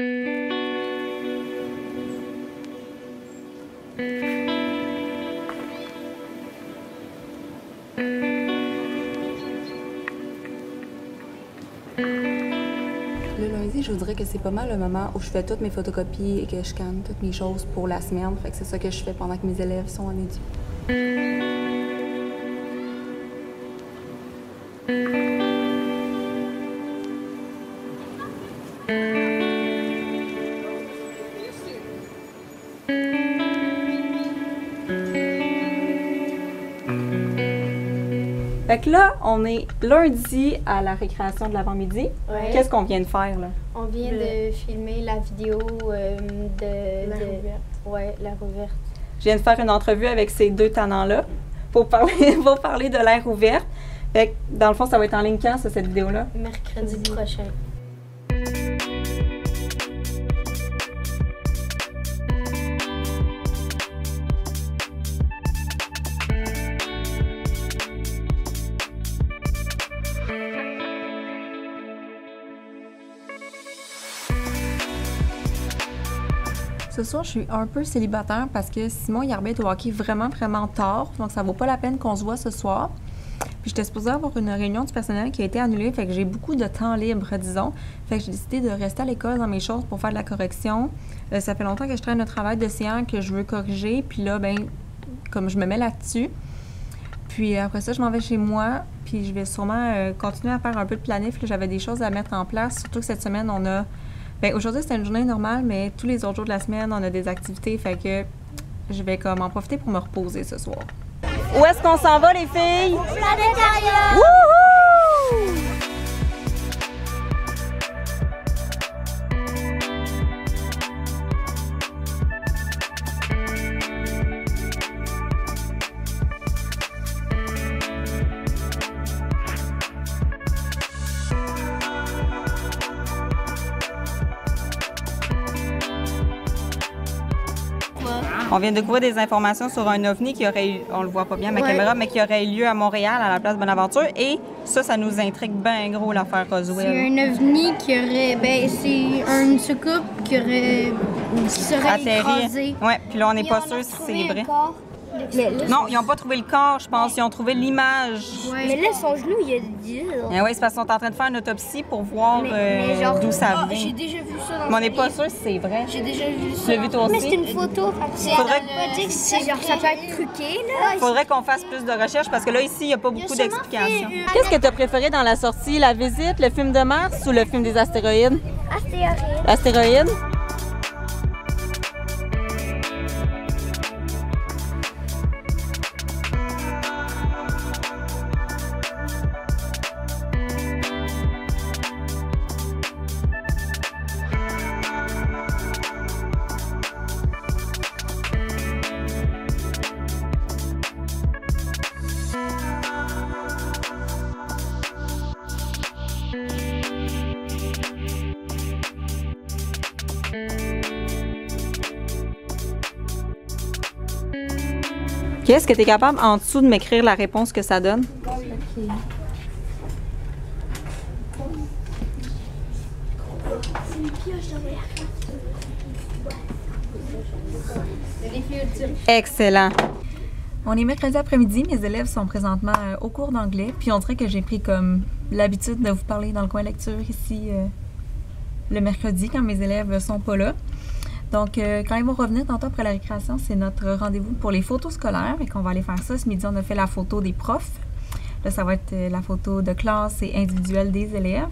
Le lundi, je vous dirais que c'est pas mal le moment où je fais toutes mes photocopies et que je scanne toutes mes choses pour la semaine. Fait que c'est ça que je fais pendant que mes élèves sont en édu. Fait que là, on est lundi à la récréation de l'avant-midi. Ouais. Qu'est-ce qu'on vient de faire, là? On vient de filmer la vidéo de la rouverte. Ouais, la rouverte. Je viens de faire une entrevue avec ces deux tannants-là pour parler de l'air ouverte. Fait que, dans le fond, ça va être en ligne quand, ça, cette vidéo-là? Mercredi prochain. Ce soir, je suis un peu célibataire parce que Simon il arbitre au hockey vraiment tard, donc ça vaut pas la peine qu'on se voit ce soir. Puis j'étais supposée avoir une réunion du personnel qui a été annulée, fait que j'ai beaucoup de temps libre, disons. Fait que j'ai décidé de rester à l'école dans mes choses pour faire de la correction. Ça fait longtemps que je traîne un travail de CA que je veux corriger, puis là, ben, comme je me mets là-dessus. Puis après ça, je m'en vais chez moi, puis je vais sûrement continuer à faire un peu de planif. J'avais des choses à mettre en place, surtout que cette semaine, on a... Bien, aujourd'hui, c'était une journée normale, mais tous les autres jours de la semaine, on a des activités, fait que je vais comme en profiter pour me reposer ce soir. Où est-ce qu'on s'en va, les filles? Planétarium! Wouhou! On vient de découvrir des informations sur un ovni qui aurait eu, on le voit pas bien à ma caméra, mais qui aurait eu lieu à Montréal, à la place Bonaventure. Et ça nous intrigue bien gros, l'affaire Roswell. C'est un ovni qui aurait... Ben, c'est une soucoupe qui serait écrasée. Oui, puis là, on n'est pas sûr si c'est vrai. Non, ils n'ont pas trouvé le corps, je pense. Ils ont trouvé l'image. Ouais. Mais là, son genou, il a dit. Oui, c'est parce qu'ils sont en train de faire une autopsie pour voir d'où ça vient. J'ai déjà vu ça dans Mais on n'est pas sûr si c'est vrai. J'ai déjà vu ça. Tu l'as vu toi aussi? Mais c'est une photo. Faudrait c'est genre, ça peut être truqué, là. Il faudrait qu'on fasse plus de recherches parce que là, ici, il n'y a pas beaucoup d'explications. Qu'est-ce que tu as préféré dans la sortie? La visite, le film de Mars ou le film des astéroïdes? Astéroïde. Astéroïdes? Est-ce que tu es capable en dessous de m'écrire la réponse que ça donne? OK. Excellent. On est mercredi après-midi, mes élèves sont présentement au cours d'anglais, puis on dirait que j'ai pris comme l'habitude de vous parler dans le coin lecture ici le mercredi quand mes élèves sont pas là. Donc, quand ils vont revenir tantôt après la récréation, c'est notre rendez-vous pour les photos scolaires et qu'on va aller faire ça. Ce midi, on a fait la photo des profs. Là, ça va être la photo de classe et individuelle des élèves.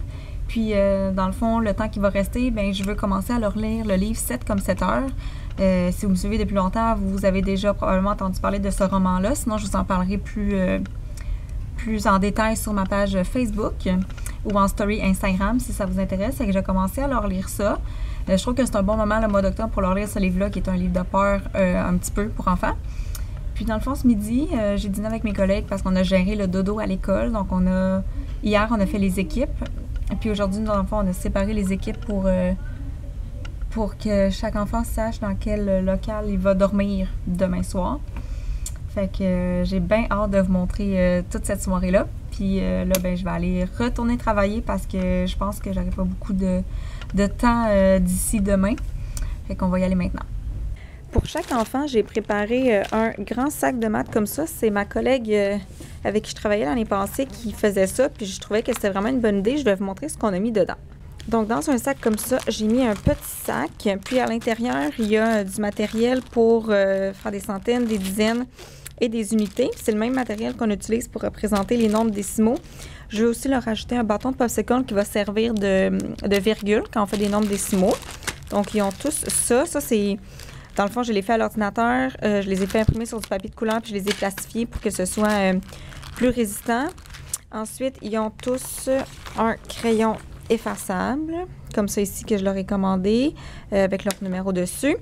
Puis, dans le fond, le temps qui va rester, bien, je veux commencer à leur lire le livre 7 comme 7 heures. Si vous me suivez depuis longtemps, vous avez déjà probablement entendu parler de ce roman-là. Sinon, je vous en parlerai plus en détail sur ma page Facebook ou en story Instagram si ça vous intéresse. Et que j'ai commencé à leur lire ça. Je trouve que c'est un bon moment le mois d'octobre pour leur lire ce livre-là qui est un livre de peur un petit peu pour enfants. Puis dans le fond, ce midi, j'ai dîné avec mes collègues parce qu'on a géré le dodo à l'école. Donc hier, on a fait les équipes. Puis aujourd'hui, dans le fond, on a séparé les équipes pour que chaque enfant sache dans quel local il va dormir demain soir. Fait que j'ai bien hâte de vous montrer toute cette soirée-là. Puis là, ben, je vais aller retourner travailler parce que je pense que j'aurai pas beaucoup de de temps d'ici demain. Fait qu'on va y aller maintenant. Pour chaque enfant, j'ai préparé un grand sac de maths comme ça. C'est ma collègue avec qui je travaillais l'année passée qui faisait ça, puis je trouvais que c'était vraiment une bonne idée. Je vais vous montrer ce qu'on a mis dedans. Donc, dans un sac comme ça, j'ai mis un petit sac, puis à l'intérieur, il y a du matériel pour faire des centaines, des dizaines et des unités. C'est le même matériel qu'on utilise pour représenter les nombres décimaux. Je vais aussi leur ajouter un bâton de popsicle qui va servir de virgule quand on fait des nombres décimaux. Donc, ils ont tous ça. Ça, c'est... Dans le fond, je les fait à l'ordinateur. Je les ai fait imprimer sur du papier de couleur puis je les ai plastifiés pour que ce soit plus résistant. Ensuite, ils ont tous un crayon effaçable, comme ça ici que je leur ai commandé, avec leur numéro dessus.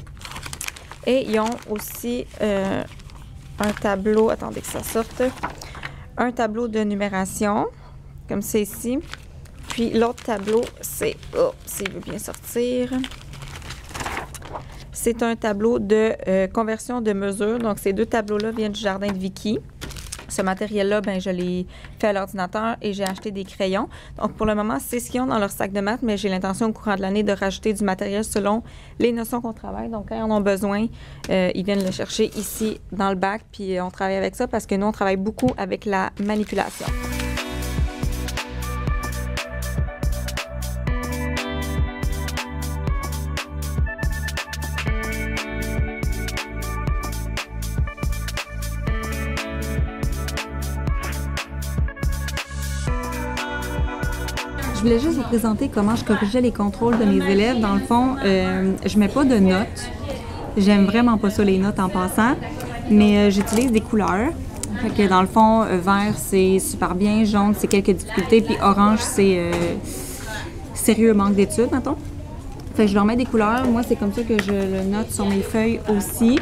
Et ils ont aussi un tableau, attendez que ça sorte, un tableau de numération, comme ça ici. Puis l'autre tableau, c'est, s'il veut bien sortir, c'est un tableau de conversion de mesure. Donc, ces deux tableaux-là viennent du jardin de Vicky. Ce matériel-là, ben, je l'ai fait à l'ordinateur et j'ai acheté des crayons. Donc, pour le moment, c'est ce qu'ils ont dans leur sac de maths, mais j'ai l'intention au courant de l'année de rajouter du matériel selon les notions qu'on travaille. Donc, quand ils en ont besoin, ils viennent le chercher ici dans le bac, puis on travaille avec ça parce que nous, on travaille beaucoup avec la manipulation. Je voulais juste vous présenter comment je corrigeais les contrôles de mes élèves. Dans le fond, je mets pas de notes. J'aime vraiment pas ça, les notes en passant. Mais j'utilise des couleurs. Fait que dans le fond, vert, c'est super bien. Jaune, c'est quelques difficultés. Puis orange, c'est sérieux manque d'études, mettons. Fait que je leur mets des couleurs. Moi, c'est comme ça que je le note sur mes feuilles aussi.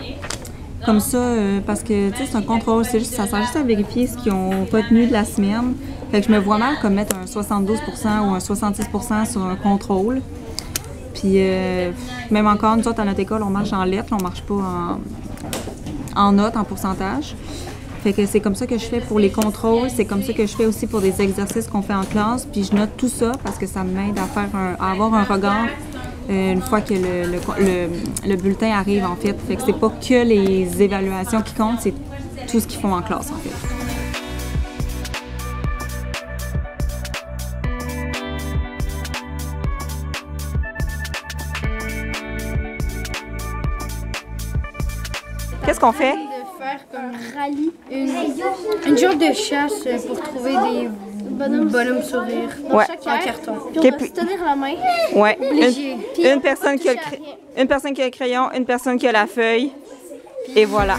Comme ça, parce que, tu sais, c'est un contrôle. C'est juste, ça sert juste à vérifier ce qu'ils ont pas tenu de la semaine. Fait que je me vois mal comme mettre un 72 % ou un 66 % sur un contrôle. Puis, même encore, nous autres, à notre école, on marche en lettres, on marche pas en notes, en pourcentage. Fait que c'est comme ça que je fais pour les contrôles. C'est comme ça que je fais aussi pour des exercices qu'on fait en classe. Puis je note tout ça parce que ça m'aide à avoir un regard une fois que le bulletin arrive, en fait. Fait que c'est pas que les évaluations qui comptent, c'est tout ce qu'ils font en classe, en fait. Qu'est-ce qu'on fait? De faire comme rallye, une genre de chasse pour trouver des bonhommes sourires. Ouais. En carton. Puis Okay, on doit se tenir la main. Ouais. Obligé. Une personne qui a une personne qui a le crayon, une personne qui a la feuille. Et voilà.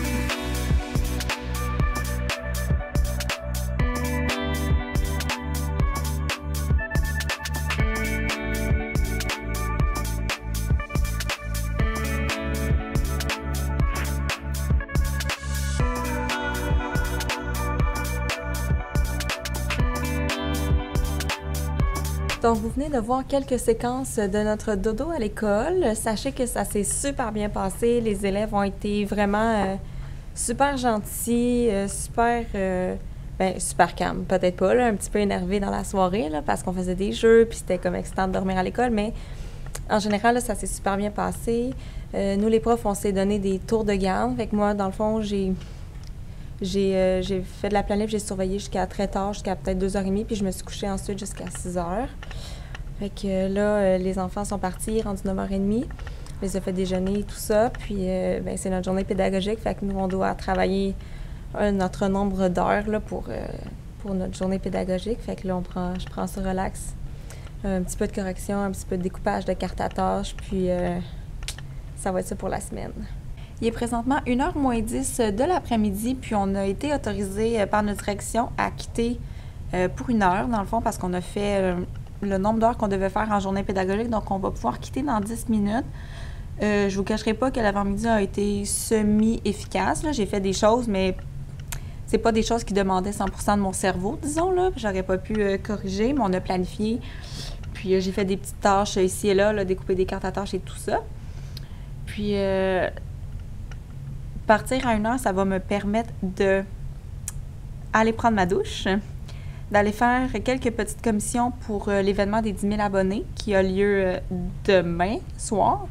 Donc, vous venez de voir quelques séquences de notre dodo à l'école. Sachez que ça s'est super bien passé. Les élèves ont été vraiment super gentils, super calmes. Peut-être pas, là, un petit peu énervés dans la soirée, là, parce qu'on faisait des jeux, puis c'était comme excitant de dormir à l'école, mais en général, là, ça s'est super bien passé. Nous, les profs, on s'est donné des tours de garde. Fait que moi, dans le fond, j'ai fait de la planif, j'ai surveillé jusqu'à très tard, jusqu'à peut-être 2h30, puis je me suis couchée ensuite jusqu'à 6h. Fait que là, les enfants sont partis, rendus 9h30. Je les ai fait déjeuner et tout ça, puis c'est notre journée pédagogique, fait que nous, on doit travailler notre nombre d'heures là, pour notre journée pédagogique. Fait que là, je prends ça relax. Un petit peu de correction, un petit peu de découpage de cartes à tâches, puis ça va être ça pour la semaine. Il est présentement 1h moins 10 de l'après-midi, puis on a été autorisé par notre direction à quitter pour 1 heure, dans le fond, parce qu'on a fait le nombre d'heures qu'on devait faire en journée pédagogique, donc on va pouvoir quitter dans 10 minutes. Je vous cacherai pas que l'avant-midi a été semi-efficace. J'ai fait des choses, mais c'est pas des choses qui demandaient 100% de mon cerveau, disons, là. J'aurais pas pu corriger, mais on a planifié. Puis j'ai fait des petites tâches ici et là, découper des cartes à tâches et tout ça. Puis partir à 1 heure, ça va me permettre d'aller prendre ma douche, d'aller faire quelques petites commissions pour l'événement des 10 000 abonnés qui a lieu demain soir.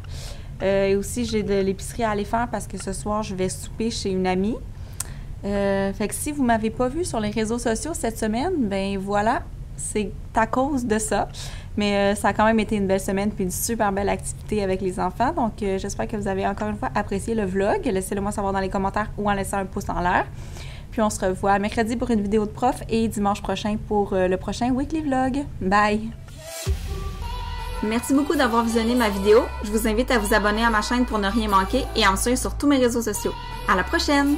Et aussi, j'ai de l'épicerie à aller faire parce que ce soir, je vais souper chez une amie. Fait que si vous ne m'avez pas vu sur les réseaux sociaux cette semaine, ben voilà, c'est à cause de ça. Mais ça a quand même été une belle semaine puis une super belle activité avec les enfants. Donc, j'espère que vous avez encore une fois apprécié le vlog. Laissez-le moi savoir dans les commentaires ou en laissant un pouce en l'air. Puis on se revoit mercredi pour une vidéo de prof et dimanche prochain pour le prochain Weekly Vlog. Bye! Merci beaucoup d'avoir visionné ma vidéo. Je vous invite à vous abonner à ma chaîne pour ne rien manquer et à me suivre sur tous mes réseaux sociaux. À la prochaine!